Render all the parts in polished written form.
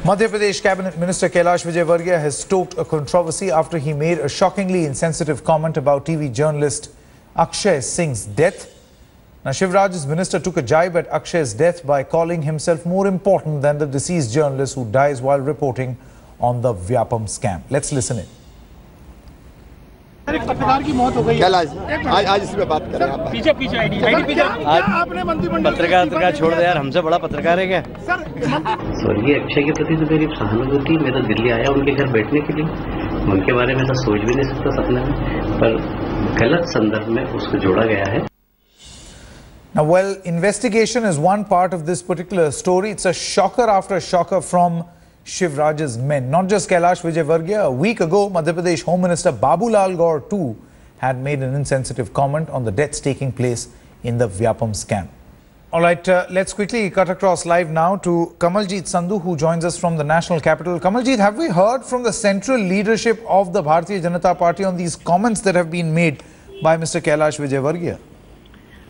Madhya Pradesh Cabinet Minister Kailash Vijayvargiya has stoked a controversy after he made a shockingly insensitive comment about TV journalist Akshay Singh's death. Now, Shivraj's minister took a jibe at Akshay's death by calling himself more important than the deceased journalist who dies while reporting on the Vyapam scam. Let's listen in. एक पत्रकार की मौत हो गई। आज इस पे बात करें आप। पीछे पीछे आपने मंत्रिमंडल पत्रकार छोड़ दे यार, हमसे बड़ा पत्रकार है क्या सर? स्वर्गीय अक्षय के प्रति तो मेरी सहानुभूति। मैं तो दिल्ली आया उनके घर बैठने के लिए, उनके बारे में तो सोच भी नहीं सकता सपने में, पर गलत संदर्भ में उसको जोड़ा गया है। Now, well, investigation is one part of this particular story. It's a shocker after shocker from Shivraj's men. Not just Kailash Vijayvargiya. A week ago, Madhya Pradesh Home Minister Babulal Gaur too had made an insensitive comment on the deaths taking place in the Vyapam scam. All right, let's quickly cut across live now to Kamaljeet Sandhu, who joins us from the national capital. Kamaljeet, have we heard from the central leadership of the Bharatiya Janata Party on these comments that have been made by Mr. Kailash Vijayvargiya?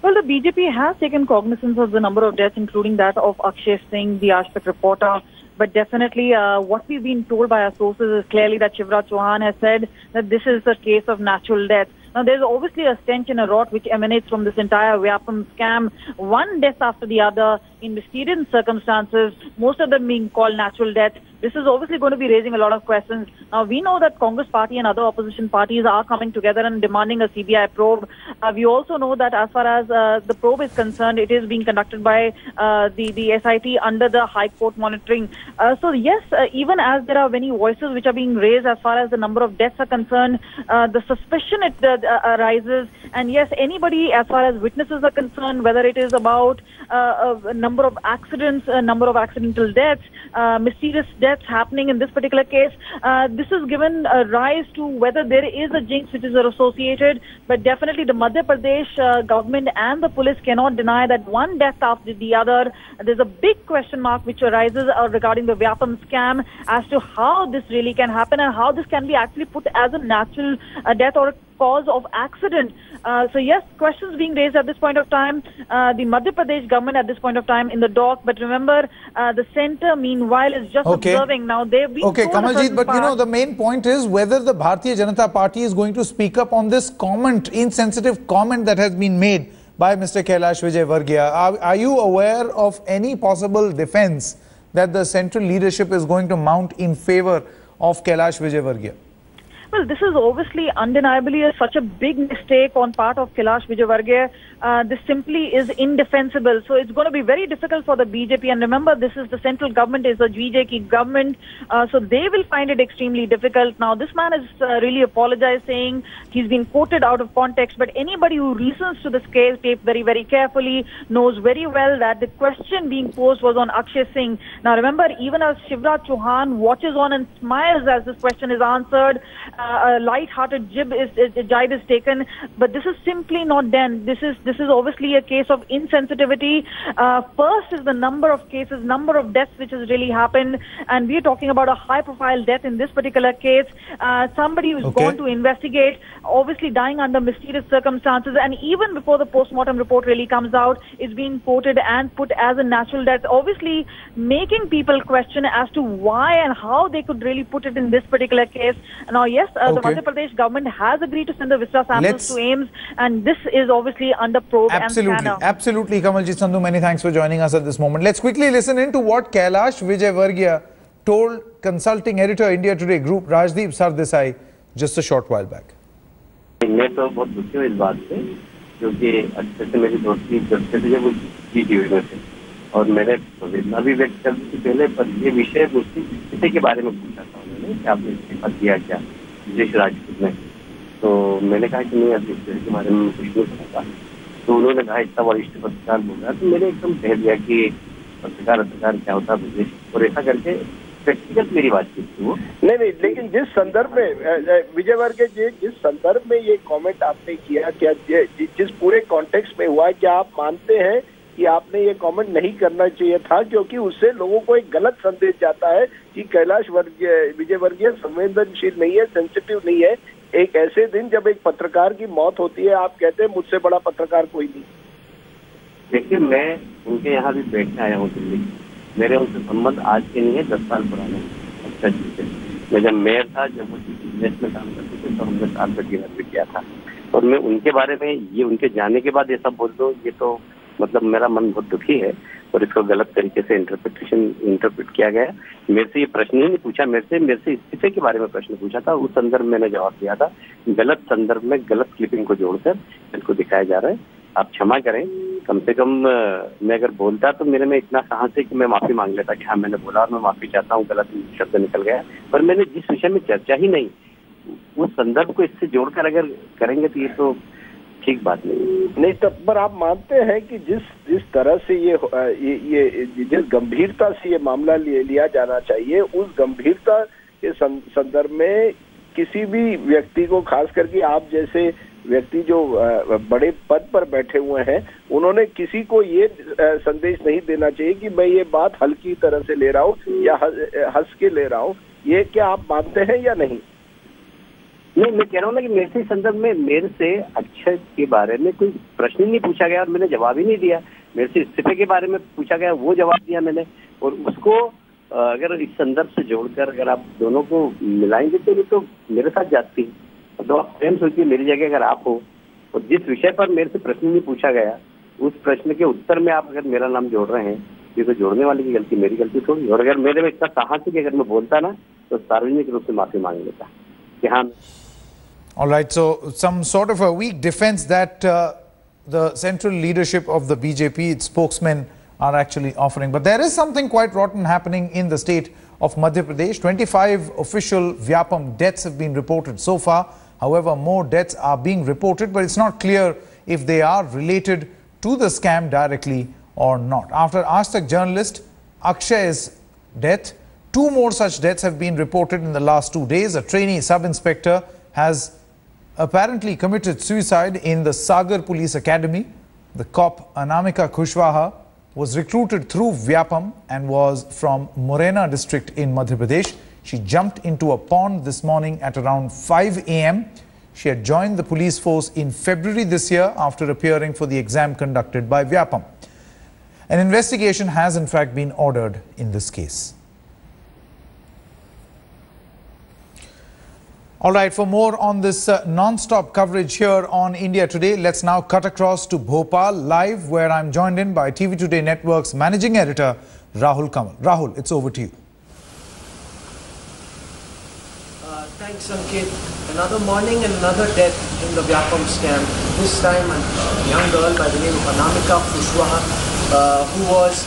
Well, the BJP has taken cognizance of the number of deaths, including that of Akshay Singh, the Aaj Tak reporter. But definitely, what we've been told by our sources is clearly that Shivraj Chauhan has said that this is a case of natural death. Now, there's obviously a stench and a rot which emanates from this entire Vyapam scam. One death after the other in mysterious circumstances, most of them being called natural death. This is obviously going to be raising a lot of questions. Now, we know that Congress party and other opposition parties are coming together and demanding a CBI probe. We also know that as far as the probe is concerned, it is being conducted by the SIT under the High Court monitoring. So, yes, even as there are many voices which are being raised as far as the number of deaths are concerned, the suspicion arises. And yes, anybody as far as witnesses are concerned, whether it is about a number of accidents, a number of accidental deaths, mysterious deaths happening in this particular case, this has given rise to whether there is a jinx which is associated. But definitely the Madhya Pradesh government and the police cannot deny that one death after the other. There's a big question mark which arises regarding the Vyapam scam as to how this really can happen and how this can be actually put as a natural death or a cause of accident. So yes, questions being raised at this point of time. The Madhya Pradesh government at this point of time in the dock. But remember, the centre meanwhile is just observing. Now they've been Kamaljeet, but you know, the main point is whether the Bharatiya Janata Party is going to speak up on this comment, insensitive comment that has been made by Mr. Kailash Vijayvargiya. Are you aware of any possible defence that the central leadership is going to mount in favour of Kailash Vijayvargiya? Well, this is obviously undeniably such a big mistake on part of Kailash Vijayvargiya. This simply is indefensible. So it's going to be very difficult for the BJP. And remember, this is the central government, is a BJP government. So they will find it extremely difficult. Now, this man has really apologized, saying he's been quoted out of context. But anybody who listens to this case tape very, very carefully knows very well that the question being posed was on Akshay Singh. Now, remember, even as Shivraj Chauhan watches on and smiles as this question is answered, a light-hearted jibe is taken, but this is simply not done. This is obviously a case of insensitivity. First is the number of cases, number of deaths which has really happened, and we are talking about a high-profile death in this particular case. Somebody who's gone to investigate, obviously dying under mysterious circumstances, and even before the post-mortem report really comes out, is being quoted and put as a natural death, obviously making people question as to why and how they could really put it in this particular case. Now, yes, the Madhya Pradesh government has agreed to send the Vista samples to AIIMS, and this is obviously under probe and scanner. Absolutely, Kamaljeet Sandhu, many thanks for joining us at this moment. Let's quickly listen in to what Kailash Vijayvargiya told consulting editor India Today Group Rajdeep Sardesai just a short while back. मैं तो बहुत दुखी हूँ इस बात से, क्योंकि अच्छे से मेरी दोस्ती जब से जब जी टीवी में थे और मैंने संवेदना भी व्यक्त कर दी पहले, पर ये विषय मुझसे किसी के बारे में पूछा था उन्होंने कि आपने इस्तीफा दिया क्या विदेश राजपूत में, तो मैंने कहा कि नहीं अभी के बारे में कुछ नहीं पता। तो उन्होंने कहा इतना वरिष्ठ पत्रकार बोल रहा, तो मैंने एकदम कह दिया कि पत्रकार क्या होता है विदेश, और ऐसा करके व्यक्तिगत मेरी बातचीत थी वो। नहीं, लेकिन जिस संदर्भ में विजयवर्गीय जी, जिस संदर्भ में ये कमेंट आपने किया, क्या जिस पूरे कॉन्टेक्स्ट में हुआ, क्या आप मानते हैं कि आपने ये कमेंट नहीं करना चाहिए था, क्योंकि उससे लोगों को एक गलत संदेश जाता है कि कैलाश विजयवर्गीय संवेदनशील नहीं है, सेंसिटिव नहीं है। एक ऐसे दिन जब एक पत्रकार की मौत होती है, आप कहते हैं मुझसे बड़ा पत्रकार कोई नहीं। देखिए, मैं उनके यहाँ भी बैठने आया हूँ दिल्ली, मेरे उनसे संबंध आज के नहीं है, 10 साल पुराने। अच्छा जी से मैं जब मेयर था, जब वो बिजनेस में काम करते थे, तो हमने साथ में डिनर भी किया था। और मैं उनके बारे में ये उनके जाने के बाद ये सब बोल दूं, ये तो मतलब मेरा मन बहुत दुखी है और इसको गलत तरीके से इंटरप्रेट किया गया। मेरे से ये प्रश्न ही नहीं पूछा, मेरे से इस्तीफे के बारे में प्रश्न पूछा था। उस संदर्भ में मैंने जवाब दिया था। गलत संदर्भ में गलत क्लिपिंग को जोड़कर इनको दिखाया जा रहा है। आप क्षमा करें, कम से कम मैं अगर बोलता तो मेरे में इतना साहस है कि मैं माफी मांग लेता कि हाँ मैंने बोला और मैं माफी चाहता हूँ, गलत शब्द निकल गया। पर मैंने जिस विषय में चर्चा ही नहीं, उस संदर्भ को इससे जोड़कर अगर करेंगे तो ये तो ठीक बात नहीं। तब पर आप मानते हैं कि जिस तरह से ये जिस गंभीरता से ये मामला लिया जाना चाहिए, उस गंभीरता के संदर्भ में किसी भी व्यक्ति को, खास करके आप जैसे व्यक्ति जो बड़े पद पर बैठे हुए हैं, उन्होंने किसी को ये संदेश नहीं देना चाहिए कि मैं ये बात हल्की तरह से ले रहा हूँ या हंस के ले रहा हूँ। ये क्या आप मानते हैं या नहीं? नहीं, मैं कह रहा हूँ ना कि मेरे से संदर्भ में मेरे से अक्षय के बारे में कोई प्रश्न ही नहीं पूछा गया और मैंने जवाब ही नहीं दिया। मेरे से इस्तीफे के बारे में पूछा गया, वो जवाब दिया मैंने। और उसको अगर इस संदर्भ से जोड़कर अगर आप दोनों को मिलाएंगे तो ये तो मेरे साथ जाती है। तो आप स्वयं सोचिए, मेरी जगह अगर आप हो और जिस विषय पर मेरे से प्रश्न नहीं पूछा गया, उस प्रश्न के उत्तर में आप अगर मेरा नाम जोड़ रहे हैं, ये तो जोड़ने वाले की गलती, मेरी गलती थोड़ी। और अगर मेरे में इतना साहस है कि अगर मैं बोलता ना तो सार्वजनिक रूप से माफी मांग लेता कि हाँ। All right, so some sort of a weak defense that the central leadership of the BJP, its spokesmen, are actually offering. But there is something quite rotten happening in the state of Madhya Pradesh. 25 official Vyapam deaths have been reported so far. However, more deaths are being reported, but it's not clear if they are related to the scam directly or not. After Aaj Tak journalist Akshay's death, 2 more such deaths have been reported in the last 2 days. A trainee sub-inspector has apparently committed suicide in the Sagar Police Academy. The cop Anamika Kushwaha was recruited through Vyapam and was from Morena district in Madhya Pradesh. She jumped into a pond this morning at around 5 a.m. She had joined the police force in February this year after appearing for the exam conducted by Vyapam. An investigation has in fact been ordered in this case. All right, for more on this non-stop coverage here on India Today, let's now cut across to Bhopal live, where I'm joined in by TV Today Network's managing editor, Rahul Kamal. Rahul, it's over to you. Thanks, Ankit. Another morning and another death in the Vyapam scam. This time a young girl by the name of Anamika Kushwaha, who was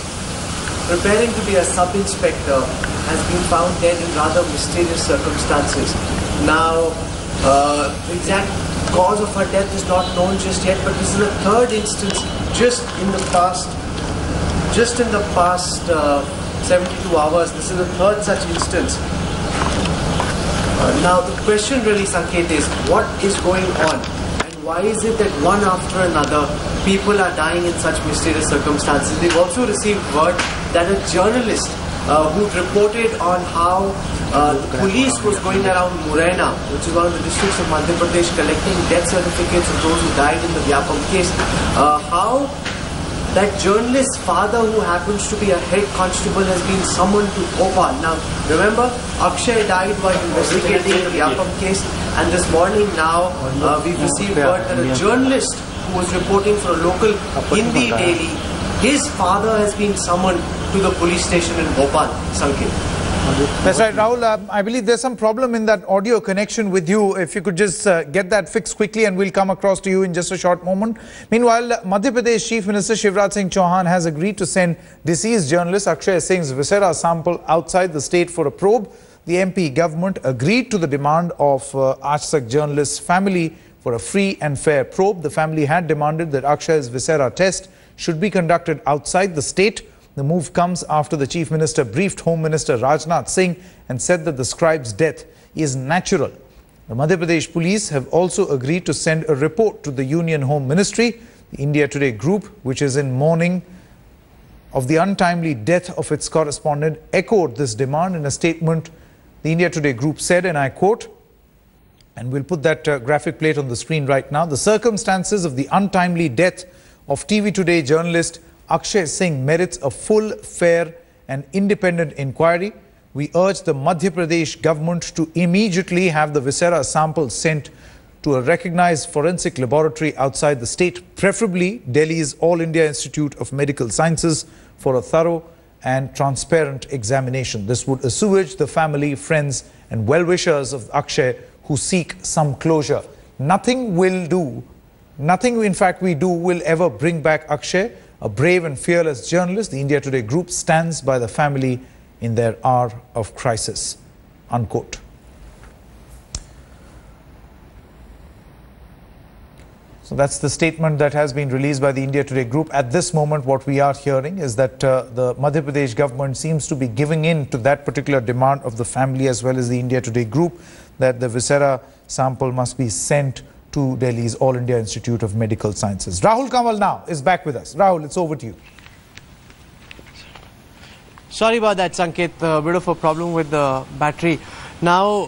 preparing to be a sub-inspector, has been found dead in rather mysterious circumstances. Now, the exact cause of her death is not known just yet, but this is the third instance just in the past 72 hours. This is the third such instance. Now, the question really, Sanket, is what is going on? And why is it that one after another, people are dying in such mysterious circumstances? We've also received word that a journalist who reported on how the police was going around Morena, which is one of the districts of Madhya Pradesh, collecting death certificates of those who died in the Vyapam case. How that journalist's father, who happens to be a head constable, has been summoned to Bhopal. Now, remember, Akshay died while investigating the Vyapam case, and this morning now we've received word that a journalist who was reporting for a local Hindi daily, his father has been summoned to the police station in Bhopal. Sanket. That's right, Rahul. I believe there's some problem in that audio connection with you. If you could just get that fixed quickly, and we'll come across to you in just a short moment. Meanwhile, Madhya Pradesh Chief Minister Shivraj Singh Chauhan has agreed to send deceased journalist Akshay Singh's viscera sample outside the state for a probe. The MP government agreed to the demand of Aaj Tak journalist's family for a free and fair probe. The family had demanded that Akshay's viscera test should be conducted outside the state. The move comes after the Chief Minister briefed Home Minister Rajnath Singh and said that the scribe's death is natural. The Madhya Pradesh police have also agreed to send a report to the Union Home Ministry. The India Today group, which is in mourning of the untimely death of its correspondent, echoed this demand in a statement. The India Today group said, and I quote, and we'll put that graphic plate on the screen right now, "The circumstances of the untimely death of TV Today journalist Akshay Singh merits a full, fair an independent inquiry. We urge the Madhya Pradesh government to immediately have the viscera sample sent to a recognized forensic laboratory outside the state, preferably Delhi's All India Institute of Medical Sciences, for a thorough and transparent examination. This would assuage the family, friends and well-wishers of Akshay who seek some closure. Nothing in fact we do will ever bring back Akshay, a brave and fearless journalist. The India Today group stands by the family in their hour of crisis. Unquote. So that's the statement that has been released by the India Today group. At this moment, what we are hearing is that the Madhya Pradesh government seems to be giving in to that particular demand of the family as well as the India Today group, that the viscera sample must be sent to Delhi's All India Institute of Medical Sciences. Rahul Kamal now is back with us. Rahul, it's over to you. Sorry about that, Sanket. A bit of a problem with the battery. Now,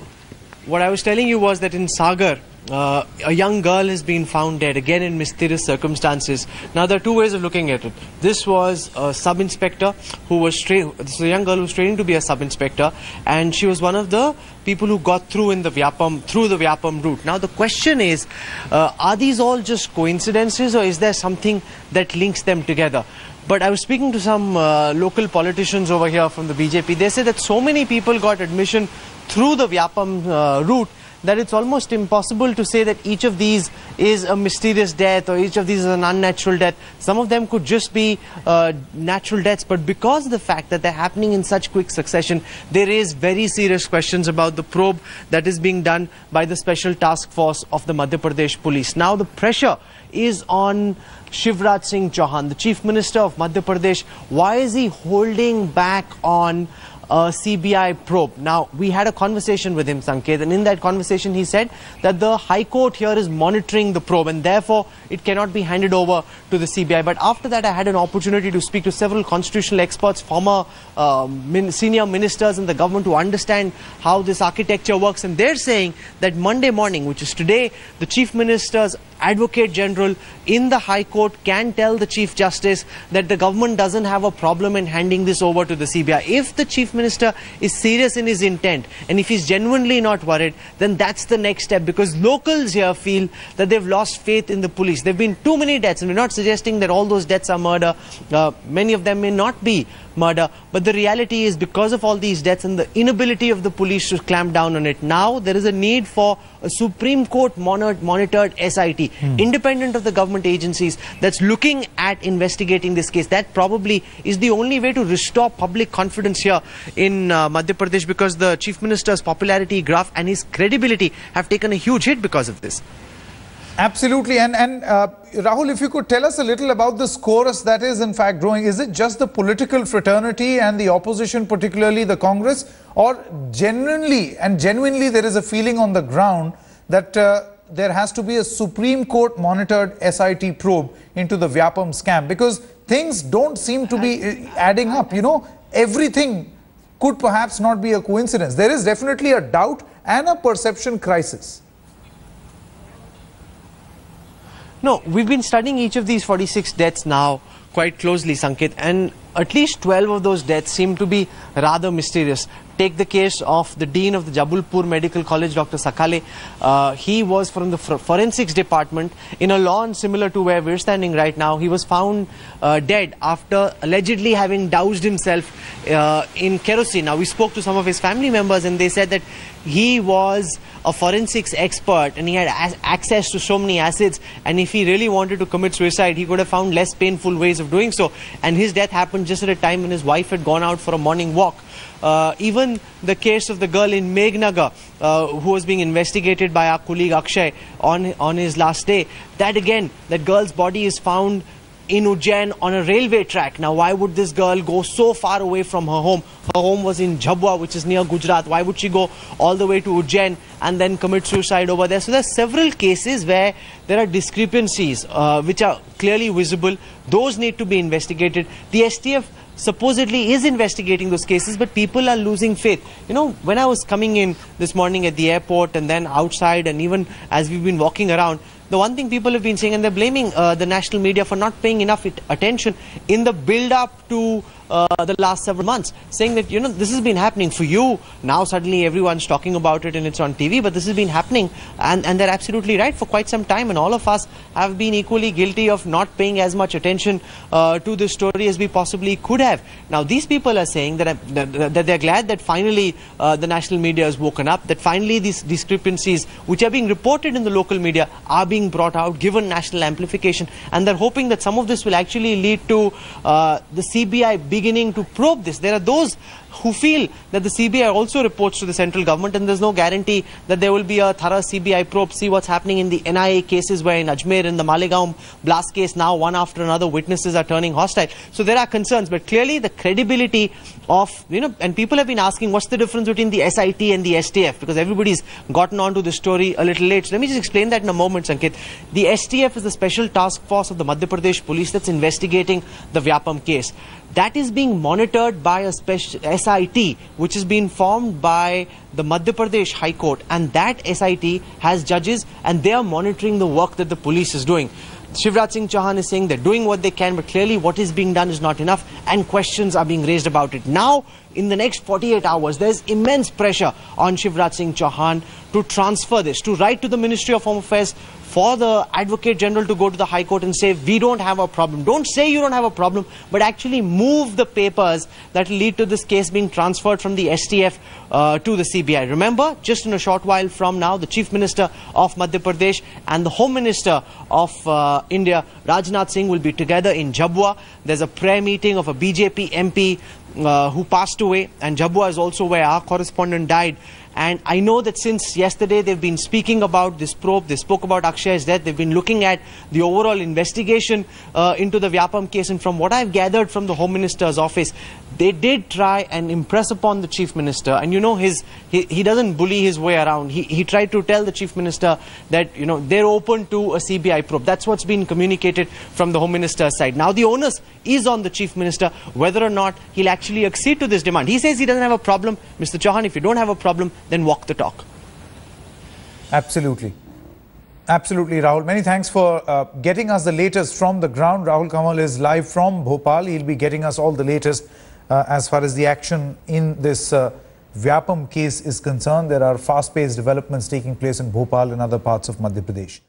what I was telling you was that in Sagar, a young girl has been found dead, again in mysterious circumstances. Now, there are two ways of looking at it. This was a sub-inspector who was this is a young girl who was training to be a sub-inspector, and she was one of the people who got through in the Vyapam route. Now, the question is, are these all just coincidences, or is there something that links them together? But I was speaking to some local politicians over here from the BJP. They say that so many people got admission through the Vyapam route that it's almost impossible to say that each of these is a mysterious death or each of these is an unnatural death. Some of them could just be natural deaths, but because of the fact that they're happening in such quick succession, there is very serious questions about the probe that is being done by the Special Task Force of the Madhya Pradesh Police. Now the pressure is on Shivraj Singh Chauhan, the Chief Minister of Madhya Pradesh. Why is he holding back on a CBI probe? Now, we had a conversation with him, Sanket, and in that conversation he said that the High Court here is monitoring the probe and therefore it cannot be handed over to the CBI. But after that, I had an opportunity to speak to several constitutional experts, former senior ministers in the government, to understand how this architecture works, and they're saying that Monday morning, which is today, the Chief Minister's Advocate General in the High Court can tell the Chief Justice that the government doesn't have a problem in handing this over to the CBI. If the Chief Minister is serious in his intent and if he's genuinely not worried, then that's the next step, because locals here feel that they've lost faith in the police. There have been too many deaths, and we're not suggesting that all those deaths are murder. Many of them may not be murder, but the reality is, because of all these deaths and the inability of the police to clamp down on it, now there is a need for a Supreme Court monitored SIT, independent of the government agencies, that's looking at investigating this case. That probably is the only way to restore public confidence here in Madhya Pradesh, because the Chief Minister's popularity graph and his credibility have taken a huge hit because of this. Absolutely. And Rahul, if you could tell us a little about this chorus that is in fact growing. Is it just the political fraternity and the opposition, particularly the Congress, or genuinely there is a feeling on the ground that there has to be a Supreme Court monitored SIT probe into the Vyapam scam? Because things don't seem to be adding up. You know, everything could perhaps not be a coincidence. There is definitely a doubt and a perception crisis. No, we've been studying each of these 46 deaths now quite closely, Sanket, and at least 12 of those deaths seem to be rather mysterious. Take the case of the Dean of the Jabalpur Medical College, Dr. Sakale. He was from the forensics department in a lawn similar to where we're standing right now. He was found dead after allegedly having doused himself in kerosene. Now, we spoke to some of his family members and they said that he was a forensics expert and he had access to so many acids, and if he really wanted to commit suicide, he could have found less painful ways of doing so. And his death happened just at a time when his wife had gone out for a morning walk. Even the case of the girl in Megnagar who was being investigated by our colleague Akshay on his last day, that again, that girl's body is found in Ujjain on a railway track. Now, why would this girl go so far away from her home? Her home was in Jhabua, which is near Gujarat. Why would she go all the way to Ujjain and then commit suicide over there? So there are several cases where there are discrepancies which are clearly visible. Those need to be investigated. The STF supposedly is investigating those cases, but people are losing faith. You know, when I was coming in this morning at the airport and then outside, and even as we've been walking around, the one thing people have been saying, and they're blaming the national media for not paying enough attention in the build-up to the last several months, saying that, this has been happening for you. Now suddenly everyone's talking about it and it's on TV, but this has been happening, and they're absolutely right, for quite some time, and all of us have been equally guilty of not paying as much attention to this story as we possibly could have. Now these people are saying that they're glad that finally the national media has woken up, that finally these discrepancies which are being reported in the local media are being brought out, given national amplification, and they're hoping that some of this will actually lead to the CBI beginning to probe this. There are those who feel that the CBI also reports to the central government, and there's no guarantee that there will be a thorough CBI probe. See what's happening in the NIA cases, where in Ajmer, in the Malegaon blast case, now one after another witnesses are turning hostile. So there are concerns, but clearly the credibility of, and people have been asking what's the difference between the SIT and the STF, because everybody's gotten onto the story a little late. So let me just explain that in a moment, Sanket. The STF is the Special Task Force of the Madhya Pradesh Police that's investigating the Vyapam case. That is being monitored by a special SIT, which has been formed by the Madhya Pradesh High Court, and that SIT has judges, and they are monitoring the work that the police is doing. Shivraj Singh Chauhan is saying they're doing what they can, but clearly what is being done is not enough, and questions are being raised about it. Now, in the next 48 hours, there's immense pressure on Shivraj Singh Chauhan to transfer this, to write to the Ministry of Home Affairs, for the Advocate General to go to the High Court and say, we don't have a problem. Don't say you don't have a problem, but actually move the papers that will lead to this case being transferred from the STF to the CBI. Remember, just in a short while from now, the Chief Minister of Madhya Pradesh and the Home Minister of India, Rajnath Singh, will be together in Jhabua. There's a prayer meeting of a BJP MP who passed away, and Jhabua is also where our correspondent died. And I know that since yesterday they've been speaking about this probe, they spoke about Akshay's death, they've been looking at the overall investigation into the Vyapam case, and from what I've gathered from the Home Minister's office, they did try and impress upon the Chief Minister, and he doesn't bully his way around. He tried to tell the Chief Minister that they're open to a CBI probe. That's what's been communicated from the Home Minister's side. Now the onus is on the Chief Minister whether or not he'll actually accede to this demand. He says he doesn't have a problem. Mr. Chauhan, if you don't have a problem, then walk the talk. Absolutely. Absolutely, Rahul. Many thanks for getting us the latest from the ground. Rahul Kamal is live from Bhopal. He'll be getting us all the latest as far as the action in this Vyapam case is concerned. There are fast-paced developments taking place in Bhopal and other parts of Madhya Pradesh.